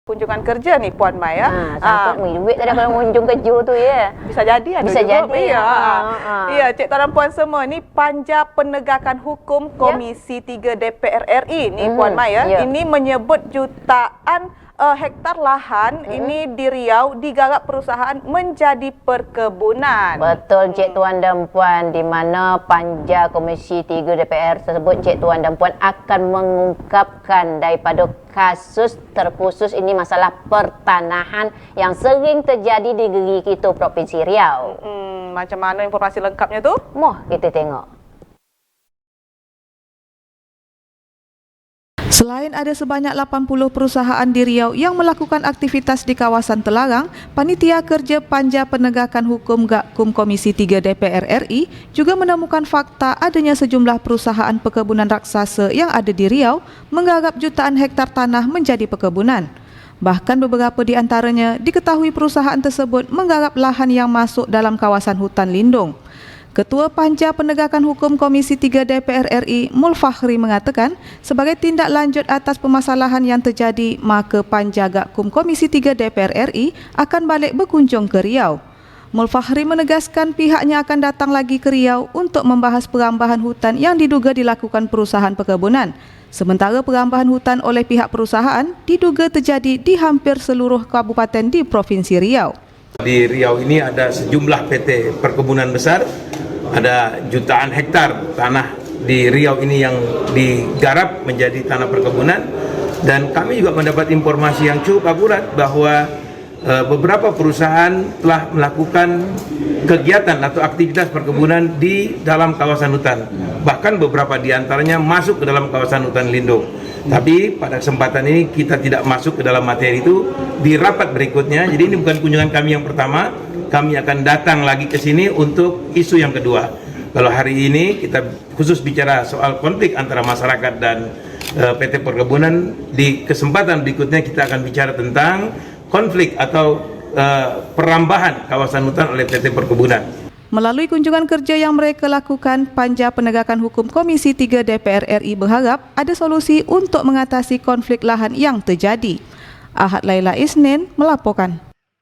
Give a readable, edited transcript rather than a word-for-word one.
kunjungan kerja nih Puan Mai ya. Sangkut duit tadi kalau kunjung kerja tu ya. Bisa jadi ada Bisa juga. jadi. Iya, Cik Tuan dan Puan semua ni Panja Penegakan Hukum Komisi 3 DPR RI ni Puan Mai ya. Ini menyebut jutaan hektar lahan ini di Riau digarap perusahaan menjadi perkebunan. Betul Cik Tuan dan Puan, di mana Panja Komisi 3 DPR tersebut Cik Tuan dan Puan akan mengungkapkan daripada kasus terkhusus ini masalah pertanahan yang sering terjadi di negeri kita Provinsi Riau. Macam mana informasi lengkapnya tu? Moh kita tengok. Selain ada sebanyak 80 perusahaan di Riau yang melakukan aktivitas di kawasan Telarang, Panitia Kerja Panja Penegakan Hukum Gakum Komisi 3 DPR RI juga menemukan fakta adanya sejumlah perusahaan perkebunan raksasa yang ada di Riau menggarap jutaan hektar tanah menjadi perkebunan. Bahkan beberapa di antaranya diketahui perusahaan tersebut menggarap lahan yang masuk dalam kawasan hutan lindung. Ketua Panja Penegakan Hukum Komisi 3 DPR RI, Mulfakhri mengatakan, sebagai tindak lanjut atas permasalahan yang terjadi, maka Panja Gakum Komisi 3 DPR RI akan balik berkunjung ke Riau. Mulfakhri menegaskan pihaknya akan datang lagi ke Riau untuk membahas perambahan hutan yang diduga dilakukan perusahaan perkebunan. Sementara perambahan hutan oleh pihak perusahaan diduga terjadi di hampir seluruh kabupaten di Provinsi Riau. Di Riau ini ada sejumlah PT perkebunan besar, ada jutaan hektar tanah di Riau ini yang digarap menjadi tanah perkebunan, dan kami juga mendapat informasi yang cukup akurat bahwa beberapa perusahaan telah melakukan kegiatan atau aktivitas perkebunan di dalam kawasan hutan, bahkan beberapa di antaranya masuk ke dalam kawasan hutan lindung. Tapi pada kesempatan ini kita tidak masuk ke dalam materi itu di rapat berikutnya. Jadi ini bukan kunjungan kami yang pertama, kami akan datang lagi ke sini untuk isu yang kedua. Kalau hari ini kita khusus bicara soal konflik antara masyarakat dan PT Perkebunan, di kesempatan berikutnya kita akan bicara tentang konflik atau perambahan kawasan hutan oleh PT Perkebunan. Melalui kunjungan kerja yang mereka lakukan, Panja Penegakan Hukum Komisi 3 DPR RI berharap ada solusi untuk mengatasi konflik lahan yang terjadi. Ahad Laila Isnin melaporkan.